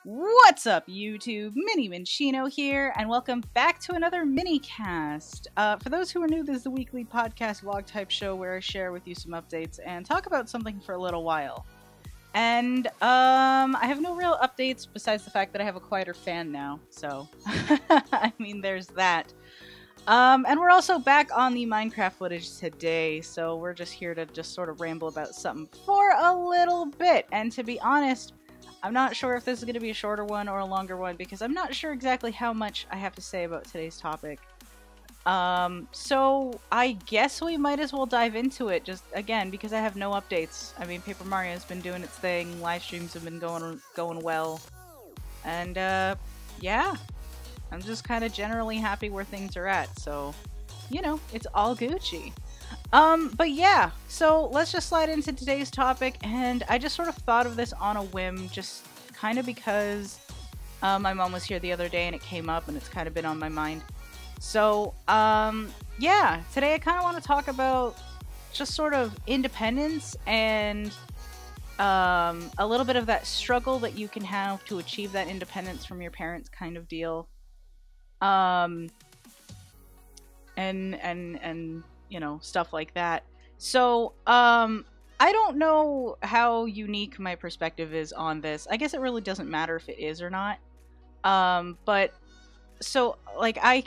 What's up, YouTube? Minnie Minchino here, and welcome back to another Minnycast. For those who are new, this is the weekly podcast vlog type show where I share with you some updates and talk about something for a little while. And I have no real updates besides the fact that I have a quieter fan now, so I mean, there's that. And we're also back on the Minecraft footage today, so we're just here to just sort of ramble about something for a little bit. And to be honest, I'm not sure if this is going to be a shorter one or a longer one because I'm not sure exactly how much I have to say about today's topic. So I guess we might as well dive into it just again because I have no updates. I mean, Paper Mario's been doing its thing, live streams have been going well, and yeah, I'm just kind of generally happy where things are at. So, you know, it's all Gucci. But yeah, so let's just slide into today's topic, and I just sort of thought of this on a whim, just kind of because my mom was here the other day and it came up and it's kind of been on my mind. So, yeah, today I kind of want to talk about just sort of independence and a little bit of that struggle that you can have to achieve that independence from your parents kind of deal. And you know, stuff like that. So, I don't know how unique my perspective is on this. I guess it really doesn't matter if it is or not. But, so, like, I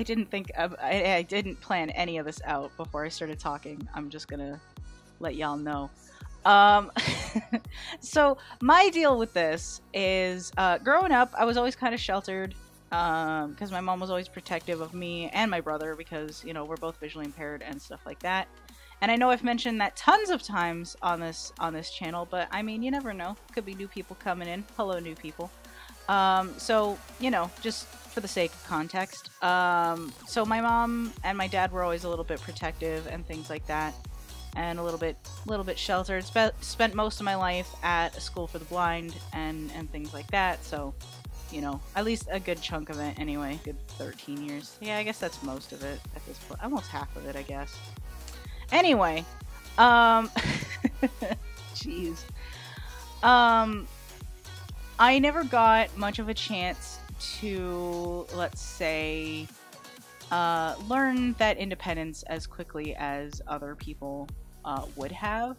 didn't think of, I didn't plan any of this out before I started talking. I'm just gonna let y'all know. So, my deal with this is, growing up, I was always kind of sheltered. Because my mom was always protective of me and my brother because, you know, we're both visually impaired and stuff like that. And I know I've mentioned that tons of times on this channel, but I mean, you never know. Could be new people coming in. Hello, new people. So, you know, just for the sake of context. So my mom and my dad were always a little bit protective and things like that. And a little bit sheltered. Spent most of my life at a school for the blind and things like that. So, you know, at least a good chunk of it anyway. Good 13 years. Yeah, I guess that's most of it at this point. Almost half of it, I guess. Anyway, jeez. I never got much of a chance to, let's say, learn that independence as quickly as other people would have.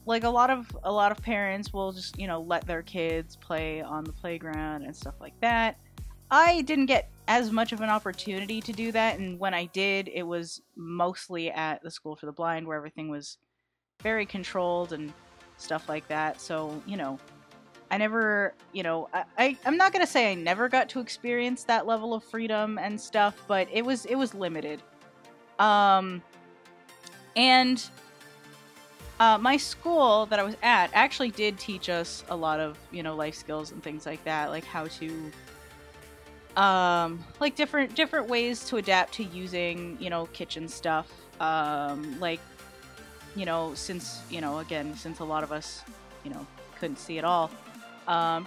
Like a lot of parents will just, you know, let their kids play on the playground and stuff like that. I didn't get as much of an opportunity to do that, and when I did, it was mostly at the school for the blind where everything was very controlled and stuff like that. So, you know, I never, you know, I'm not gonna say I never got to experience that level of freedom and stuff, but it was limited. And my school that I was at actually did teach us a lot of, you know, life skills and things like that, like how to, like different ways to adapt to using, you know, kitchen stuff. Like, you know, since, you know, again, since a lot of us, you know, couldn't see at all,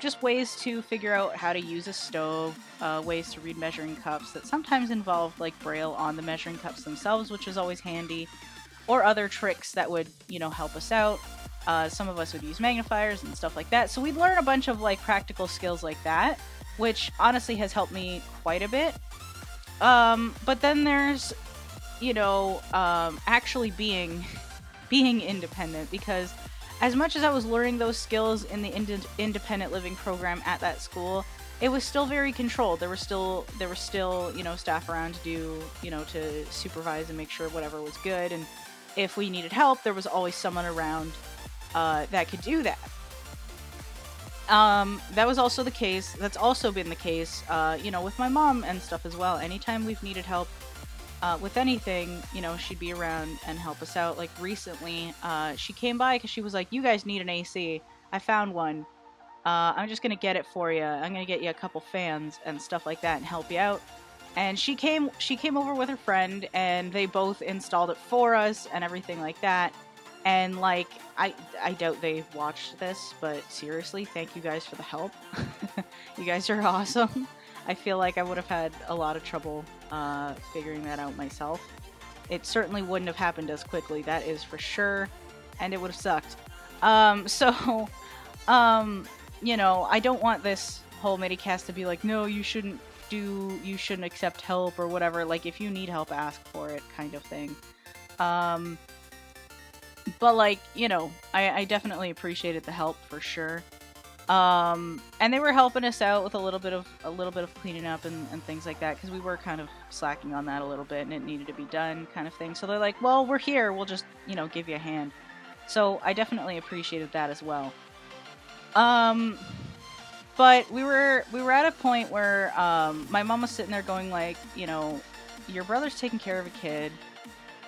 just ways to figure out how to use a stove, ways to read measuring cups that sometimes involved like braille on the measuring cups themselves, which is always handy. Or other tricks that would, you know, help us out. Some of us would use magnifiers and stuff like that. So we'd learn a bunch of, like, practical skills like that, which honestly has helped me quite a bit. But then there's, you know, actually being independent, because as much as I was learning those skills in the independent living program at that school, it was still very controlled. There were still, you know, staff around to do, you know, to supervise and make sure whatever was good, and if we needed help, there was always someone around that could do that. That was also the case. That's also been the case, you know, with my mom and stuff as well. Anytime we've needed help with anything, you know, she'd be around and help us out. Like recently, she came by because she was like, "You guys need an AC. I found one. I'm just gonna get it for you. I'm gonna get you a couple fans and stuff like that and help you out." And she came over with her friend, and they both installed it for us and everything like that. And like, I doubt they've watched this, but seriously, thank you guys for the help. You guys are awesome. I feel like I would have had a lot of trouble figuring that out myself. It certainly wouldn't have happened as quickly, that is for sure, and it would have sucked. So You know, I don't want this whole Minnycast to be like, no, you shouldn't accept help or whatever. Like, if you need help, ask for it, kind of thing. But like, you know, I definitely appreciated the help for sure. And they were helping us out with a little bit of cleaning up and things like that, because we were kind of slacking on that a little bit and it needed to be done, kind of thing. So they're like, well, we're here, we'll just, you know, give you a hand. So I definitely appreciated that as well. But we were at a point where my mom was sitting there going like, you know, your brother's taking care of a kid,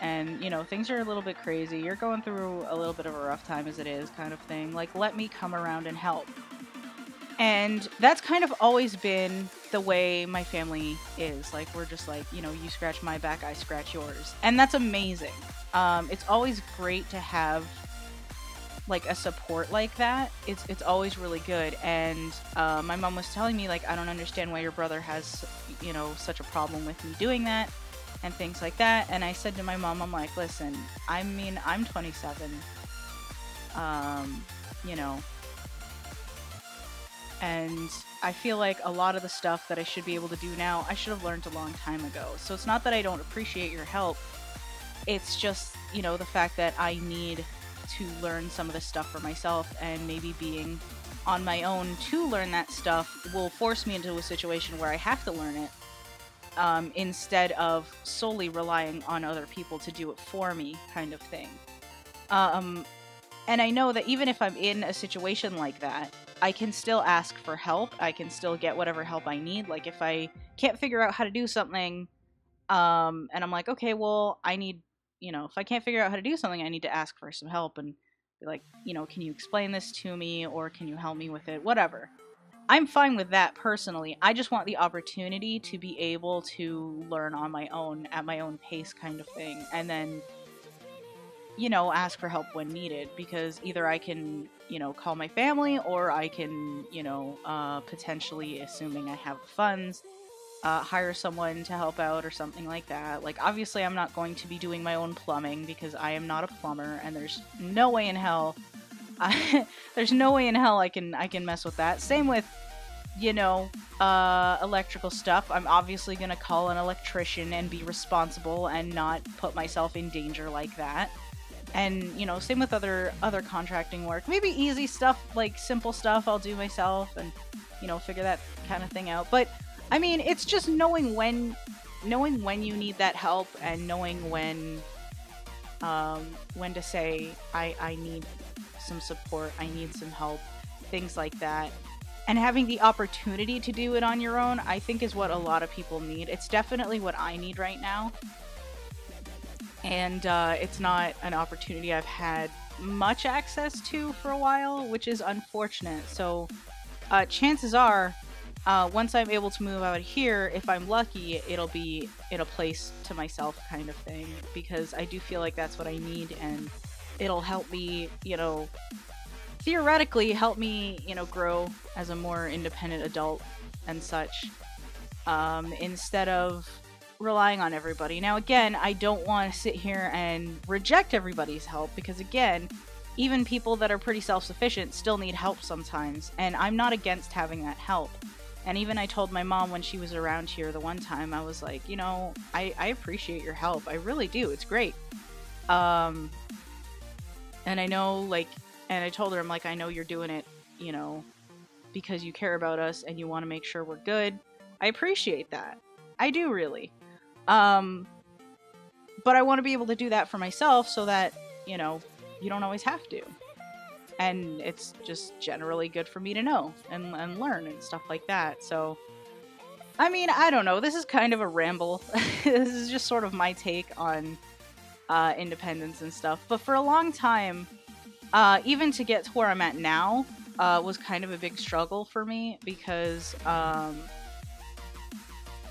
and you know, things are a little bit crazy, you're going through a little bit of a rough time as it is, kind of thing, like, let me come around and help. And that's kind of always been the way my family is. Like, we're just like, you know, you scratch my back, I scratch yours, and that's amazing. It's always great to have like a support like that. It's always really good. And my mom was telling me like, I don't understand why your brother has, you know, such a problem with me doing that and things like that. And I said to my mom, I'm like, listen, I mean, I'm 27, you know, and I feel like a lot of the stuff that I should be able to do now, I should have learned a long time ago. So it's not that I don't appreciate your help. It's just, you know, the fact that I need to learn some of this stuff for myself, and maybe being on my own to learn that stuff will force me into a situation where I have to learn it, instead of solely relying on other people to do it for me, kind of thing. And I know that even if I'm in a situation like that, I can still ask for help. I can still get whatever help I need. Like, if I can't figure out how to do something, and I'm like, okay, well, I need, you know, if I can't figure out how to do something, I need to ask for some help and be like, you know, can you explain this to me, or can you help me with it? Whatever. I'm fine with that personally. I just want the opportunity to be able to learn on my own, at my own pace, kind of thing. And then, you know, ask for help when needed, because either I can, you know, call my family, or I can, you know, potentially, assuming I have the funds, hire someone to help out or something like that. Like, obviously, I'm not going to be doing my own plumbing because I am not a plumber, and there's no way in hell, there's no way in hell I can mess with that. Same with, you know, electrical stuff. I'm obviously gonna call an electrician and be responsible and not put myself in danger like that. And, you know, same with other contracting work. Maybe easy stuff, like simple stuff, I'll do myself and, you know, figure that kind of thing out. But I mean, it's just knowing when you need that help, and knowing when to say, I need some support, I need some help, things like that. And having the opportunity to do it on your own, I think, is what a lot of people need. It's definitely what I need right now. And it's not an opportunity I've had much access to for a while, which is unfortunate. So chances are, once I'm able to move out here, if I'm lucky, it'll be in a place to myself, kind of thing, because I do feel like that's what I need, and it'll help me, you know, theoretically help me, you know, grow as a more independent adult and such, instead of relying on everybody. Now, again, I don't want to sit here and reject everybody's help, because, again, even people that are pretty self-sufficient still need help sometimes, and I'm not against having that help. And even I told my mom when she was around here the one time, I was like, you know, I appreciate your help. I really do. It's great. And I know, like, and I told her, I'm like, I know you're doing it, you know, because you care about us and you want to make sure we're good. I appreciate that. I do, really. But I want to be able to do that for myself, so that, you know, you don't always have to. And it's just generally good for me to know and learn and stuff like that. So, I mean, I don't know. This is kind of a ramble. This is just sort of my take on independence and stuff. But for a long time, even to get to where I'm at now, was kind of a big struggle for me, because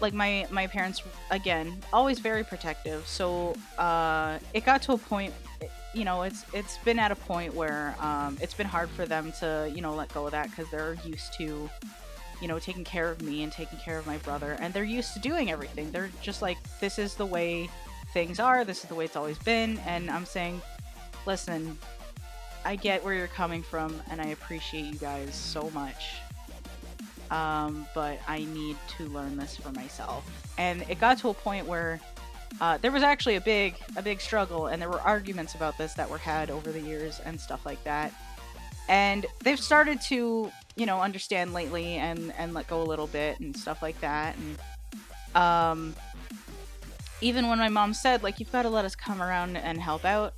like my parents, again, always very protective. So it got to a point, you know, it's been at a point where it's been hard for them to, you know, let go of that, because they're used to, you know, taking care of me and taking care of my brother, and they're used to doing everything. They're just like, this is the way things are, this is the way it's always been. And I'm saying, listen, I get where you're coming from, and I appreciate you guys so much. But I need to learn this for myself. And it got to a point where there was actually a big struggle, and there were arguments about this that were had over the years and stuff like that. And they've started to, you know, understand lately and let go a little bit and stuff like that. And even when my mom said, like, you've got to let us come around and help out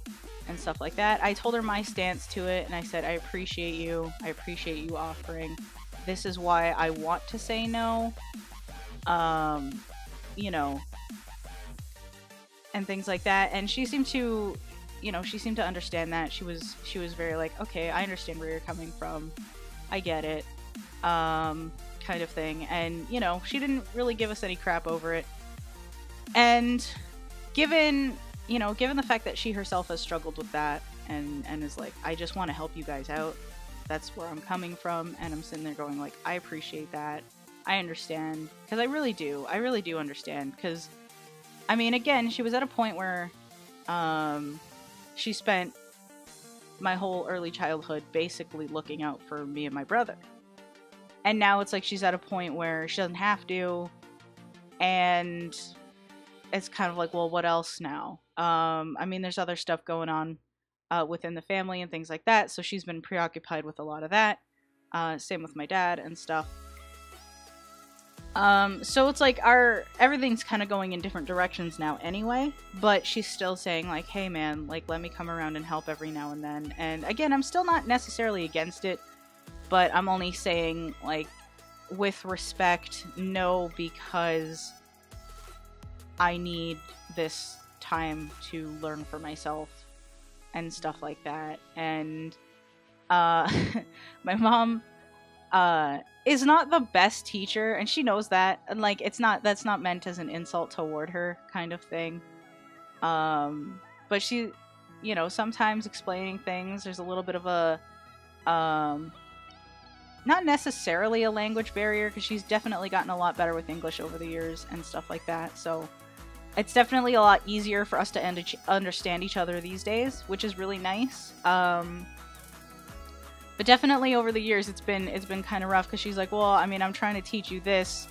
and stuff like that, I told her my stance to it, and I said, I appreciate you offering. This is why I want to say no. You know, and things like that. And she seemed to, you know, understand that. She was very like, okay, I understand where you're coming from. I get it. Kind of thing. And, you know, she didn't really give us any crap over it. And given the fact that she herself has struggled with that and is like, I just want to help you guys out. That's where I'm coming from. And I'm sitting there going like, I appreciate that. I understand. Because I really do understand. Because, I mean, again, she was at a point where she spent my whole early childhood basically looking out for me and my brother. And now it's like she's at a point where she doesn't have to. And it's kind of like, well, what else now? I mean, there's other stuff going on within the family and things like that. So she's been preoccupied with a lot of that. Same with my dad and stuff. So it's like everything's kind of going in different directions now anyway, but she's still saying like, hey man, like, let me come around and help every now and then. And again, I'm still not necessarily against it, but I'm only saying, like, with respect, no, because I need this time to learn for myself and stuff like that. And my mom is not the best teacher, and she knows that, and like, that's not meant as an insult toward her, kind of thing. But she, you know, sometimes explaining things, there's a little bit of a not necessarily a language barrier, because she's definitely gotten a lot better with English over the years and stuff like that. So it's definitely a lot easier for us to understand each other these days, which is really nice. But definitely over the years, it's been kind of rough, because she's like, well, I mean, I'm trying to teach you this,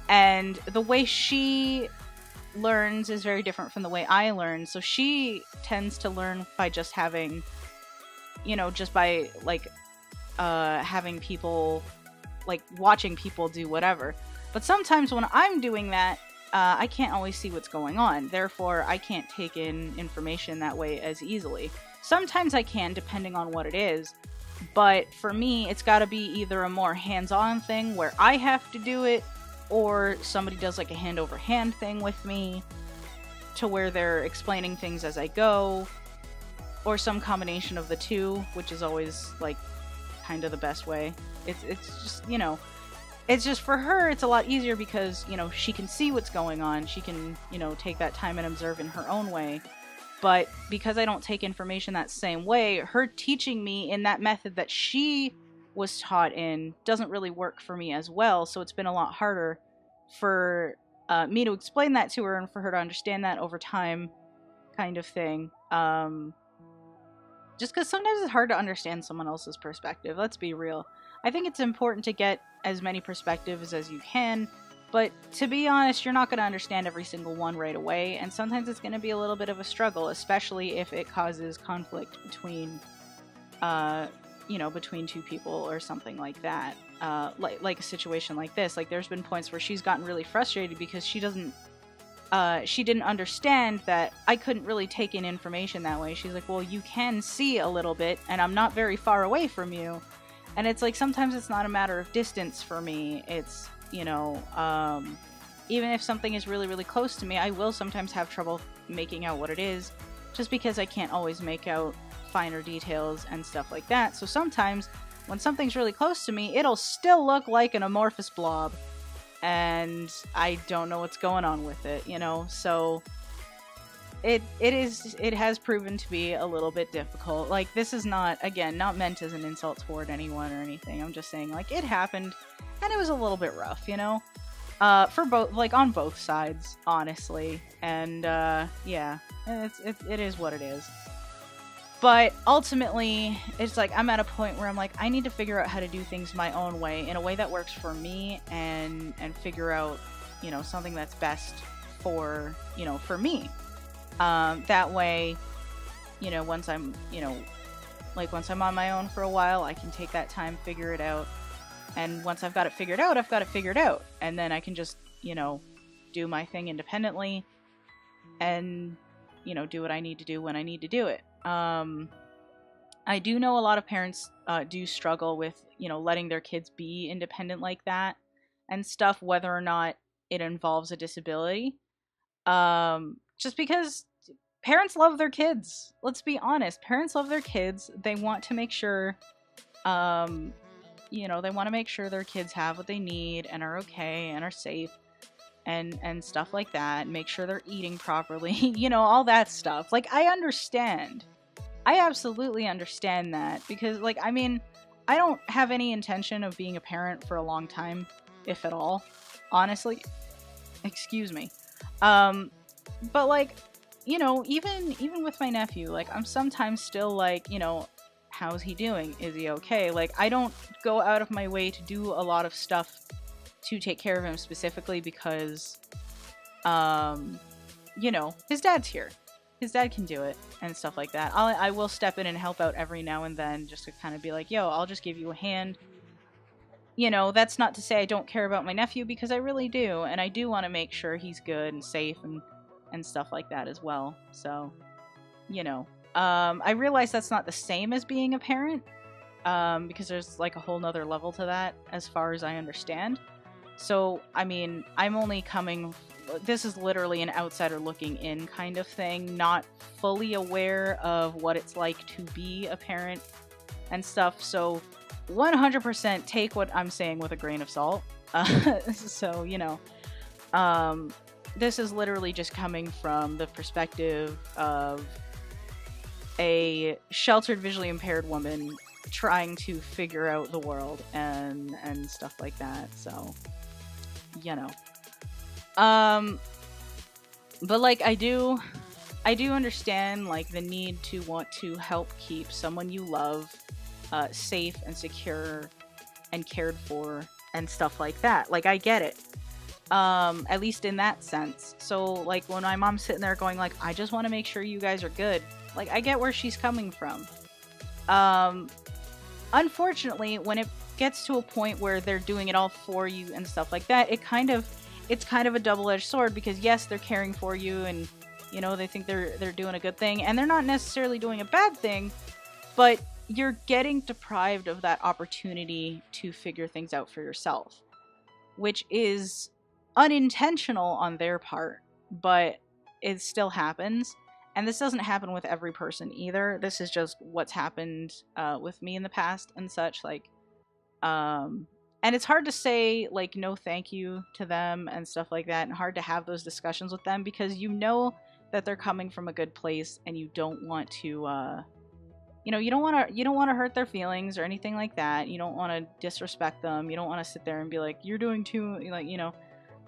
and the way she learns is very different from the way I learn. So she tends to learn by just having, you know, just by like having people, like, watching people do whatever. But sometimes when I'm doing that, I can't always see what's going on. Therefore, I can't take in information that way as easily. Sometimes I can, depending on what it is. But for me, it's got to be either a more hands-on thing where I have to do it, or somebody does like a hand-over-hand thing with me to where they're explaining things as I go, or some combination of the two, which is always like kind of the best way. It's just, you know, it's just, for her, it's a lot easier because, you know, she can see what's going on. She can, you know, take that time and observe in her own way. But because I don't take information that same way, her teaching me in that method that she was taught in doesn't really work for me as well. So it's been a lot harder for me to explain that to her and for her to understand that over time, kind of thing. Just because sometimes it's hard to understand someone else's perspective. Let's be real. I think it's important to get as many perspectives as you can. But to be honest, you're not going to understand every single one right away, and sometimes it's going to be a little bit of a struggle, especially if it causes conflict between, you know, between two people or something like that. Like a situation like this. Like, there's been points where she's gotten really frustrated because she didn't understand that I couldn't really take in information that way. She's like, well, you can see a little bit, and I'm not very far away from you. And it's like, sometimes it's not a matter of distance for me. It's, you know, even if something is really, really close to me, I will sometimes have trouble making out what it is, just because I can't always make out finer details and stuff like that. So sometimes, when something's really close to me, it'll still look like an amorphous blob, and I don't know what's going on with it, you know? So it has proven to be a little bit difficult. Like, this is not, again, not meant as an insult toward anyone or anything. I'm just saying, like, it happened, and it was a little bit rough, you know? For both, like, on both sides, honestly. And, yeah, it is what it is. But ultimately, it's like I'm at a point where I'm like, I need to figure out how to do things my own way, in a way that works for me, and figure out, you know, something that's best for, you know, for me. That way, you know, once I'm, you know, like once I'm on my own for a while, I can take that time, figure it out. And once I've got it figured out, I've got it figured out. And then I can just, you know, do my thing independently and, you know, do what I need to do when I need to do it. I do know a lot of parents do struggle with, you know, letting their kids be independent like that and stuff, whether or not it involves a disability. Just because parents love their kids. Let's be honest. Parents love their kids. They want to make sure, you know, they want to make sure their kids have what they need and are okay and are safe and stuff like that. Make sure they're eating properly, you know, all that stuff. Like, I understand. I absolutely understand that, because, like, I mean, I don't have any intention of being a parent for a long time, if at all, honestly. Excuse me. But, like, you know, even with my nephew, like, I'm sometimes still like, you know, how's he doing? Is he okay? Like, I don't go out of my way to do a lot of stuff to take care of him specifically because, you know, his dad's here. His dad can do it and stuff like that. I will step in and help out every now and then, just to kind of be like, yo, I'll just give you a hand. You know, that's not to say I don't care about my nephew, because I really do. And I do want to make sure he's good and safe and stuff like that as well. So, you know, I realize that's not the same as being a parent, because there's like a whole nother level to that as far as I understand. So, I mean, I'm only coming... This is literally an outsider looking in kind of thing, not fully aware of what it's like to be a parent and stuff. So 100% take what I'm saying with a grain of salt. So, you know, this is literally just coming from the perspective of a sheltered, visually impaired woman trying to figure out the world and stuff like that. So, you know. But like, I do understand, like, the need to want to help keep someone you love, safe and secure and cared for and stuff like that. Like, I get it. At least in that sense. So, like, when my mom's sitting there going, like, I just want to make sure you guys are good. Like, I get where she's coming from. Unfortunately, when it gets to a point where they're doing it all for you and stuff like that, it's kind of a double-edged sword, because yes, they're caring for you and, you know, they think they're doing a good thing, and they're not necessarily doing a bad thing, but you're getting deprived of that opportunity to figure things out for yourself, which is unintentional on their part, but it still happens. And this doesn't happen with every person either. This is just what's happened with me in the past and such, like, and it's hard to say, like, no thank you to them and stuff like that, and hard to have those discussions with them, because you know that they're coming from a good place, and you don't want to, you know, you don't want to hurt their feelings or anything like that. You don't want to disrespect them. You don't want to sit there and be like, you're doing too, like, you know,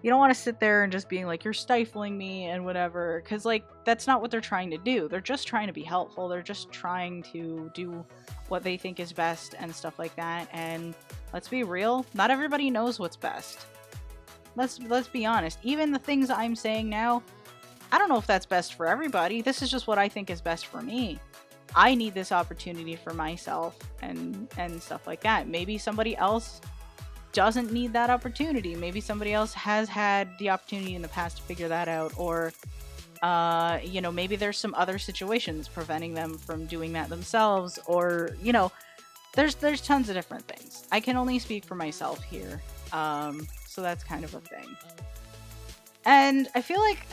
you don't want to sit there and just being like, you're stifling me and whatever, because, like, that's not what they're trying to do. They're just trying to be helpful. They're just trying to do what they think is best and stuff like that. And let's be real, not everybody knows what's best. Let's be honest. Even the things I'm saying now, I don't know if that's best for everybody. This is just what I think is best for me. I need this opportunity for myself and stuff like that. Maybe somebody else doesn't need that opportunity. Maybe somebody else has had the opportunity in the past to figure that out, or you know, maybe there's some other situations preventing them from doing that themselves, or, you know, there's tons of different things. I can only speak for myself here, so that's kind of a thing. And I feel like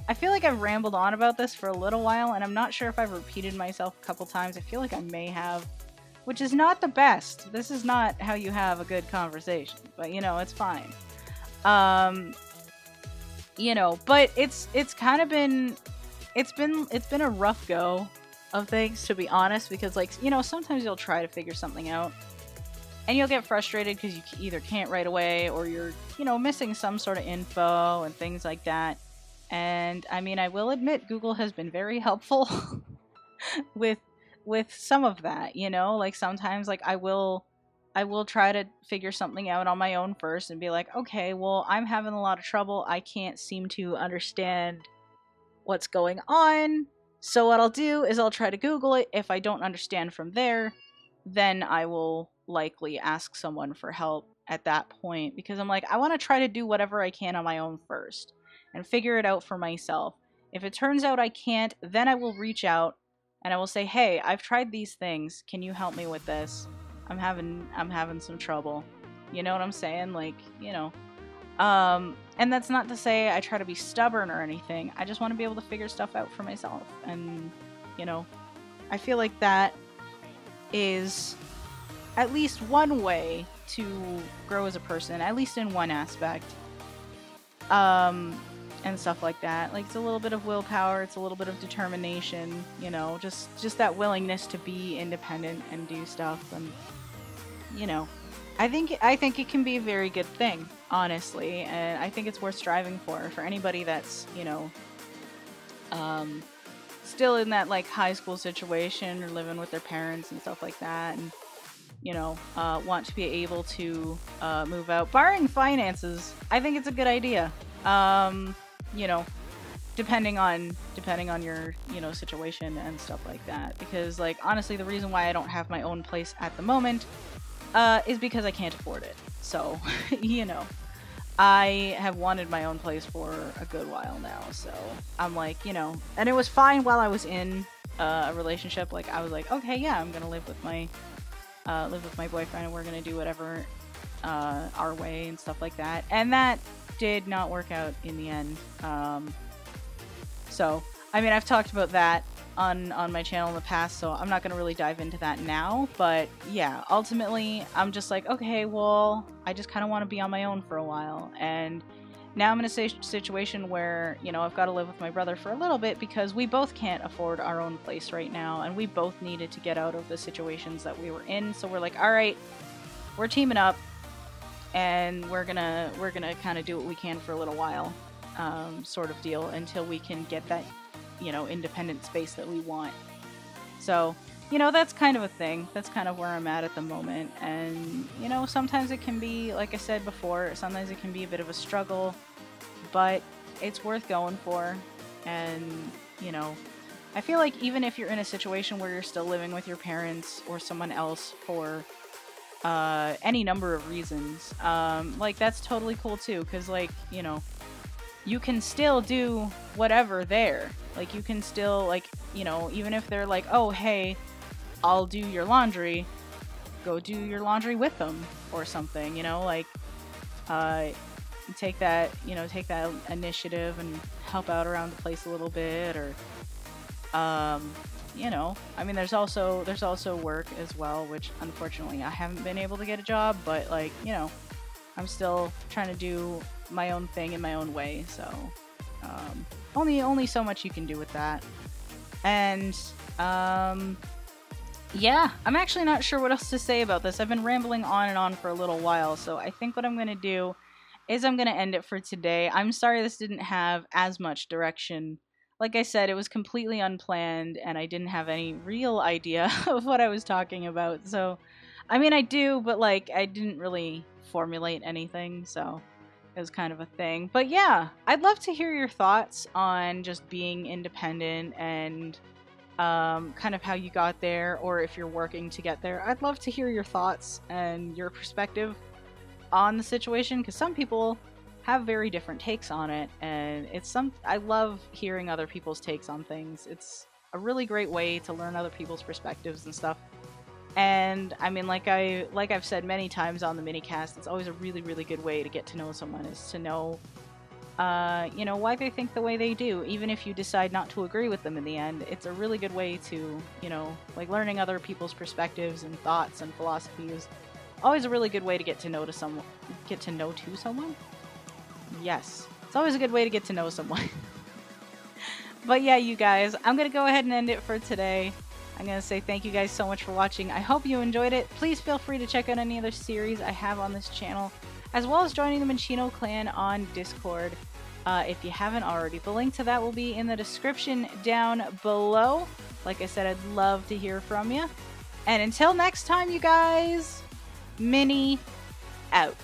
I've rambled on about this for a little while, and I'm not sure if I've repeated myself a couple times. I feel like I may have, which is not the best. This is not how you have a good conversation, but, you know, it's fine. You know, but it's kind of been, it's been a rough go of things, to be honest, because, like, you know, sometimes you'll try to figure something out and you'll get frustrated because you either can't right away, or you're, you know, missing some sort of info and things like that. And I mean, I will admit, Google has been very helpful with with some of that, you know? Like sometimes like I will try to figure something out on my own first and be like, okay, well, I'm having a lot of trouble. I can't seem to understand what's going on. So what I'll do is I'll try to Google it. If I don't understand from there, then I will likely ask someone for help at that point, because I'm like, I want to try to do whatever I can on my own first and figure it out for myself. If it turns out I can't, then I will reach out and I will say, "Hey, I've tried these things. Can you help me with this? I'm having some trouble." You know what I'm saying? Like, you know, and that's not to say I try to be stubborn or anything. I just want to be able to figure stuff out for myself. And, you know, I feel like that is at least one way to grow as a person, at least in one aspect. And stuff like that. Like, it's a little bit of willpower, it's a little bit of determination, you know, just that willingness to be independent and do stuff. And, you know, I think it can be a very good thing, honestly, and I think it's worth striving for anybody that's, you know, still in that like high school situation or living with their parents and stuff like that, and you know, want to be able to move out, barring finances. I think it's a good idea. You know, depending on your, you know, situation and stuff like that. Because like honestly, the reason why I don't have my own place at the moment is because I can't afford it. So, you know, I have wanted my own place for a good while now. So I'm like, you know, and it was fine while I was in a relationship. Like I was like, okay, yeah, I'm gonna live with my boyfriend, and we're gonna do whatever our way and stuff like that. And that did not work out in the end. So I mean, I've talked about that on my channel in the past, so I'm not going to really dive into that now. But yeah, ultimately I'm just like, okay, well, I just kind of want to be on my own for a while. And now I'm in a situation where, you know, I've got to live with my brother for a little bit because we both can't afford our own place right now, and we both needed to get out of the situations that we were in. So we're like, all right, we're teaming up, and we're gonna kind of do what we can for a little while, sort of deal, until we can get that, you know, independent space that we want. So, you know, that's kind of a thing. That's kind of where I'm at the moment. And, you know, sometimes it can be, like I said before, sometimes it can be a bit of a struggle, but it's worth going for. And, you know, I feel like even if you're in a situation where you're still living with your parents or someone else for any number of reasons, like that's totally cool too, because like, you know, you can still do whatever there. Like you can still, like, you know, even if they're like, oh hey, I'll do your laundry, go do your laundry with them or something, you know, like take that initiative and help out around the place a little bit. Or you know, I mean, there's also work as well, which unfortunately I haven't been able to get a job, but like, you know, I'm still trying to do my own thing in my own way. So only so much you can do with that. And yeah, I'm actually not sure what else to say about this. I've been rambling on and on for a little while, so I think what I'm gonna do is I'm gonna end it for today. I'm sorry this didn't have as much direction. Like I said, it was completely unplanned, and I didn't have any real idea of what I was talking about. So, I mean, I do, but like, I didn't really formulate anything, so it was kind of a thing. But yeah, I'd love to hear your thoughts on just being independent and kind of how you got there, or if you're working to get there. I'd love to hear your thoughts and your perspective on the situation, because some people have very different takes on it, and I love hearing other people's takes on things. It's a really great way to learn other people's perspectives and stuff. And I mean, like I've said many times on the Minnycast, it's always a really, really good way to get to know someone, is to know you know, why they think the way they do. Even if you decide not to agree with them in the end, it's a really good way to, you know, like, learning other people's perspectives and thoughts and philosophy is always a really good way to get to know someone. Yes, it's always a good way to get to know someone. But yeah, you guys, I'm gonna go ahead and end it for today. I'm gonna say thank you guys so much for watching. I hope you enjoyed it. Please feel free to check out any other series I have on this channel, as well as joining the Minchino clan on Discord if you haven't already. The link to that will be in the description down below. Like I said, I'd love to hear from you. And until next time, you guys, Minny out.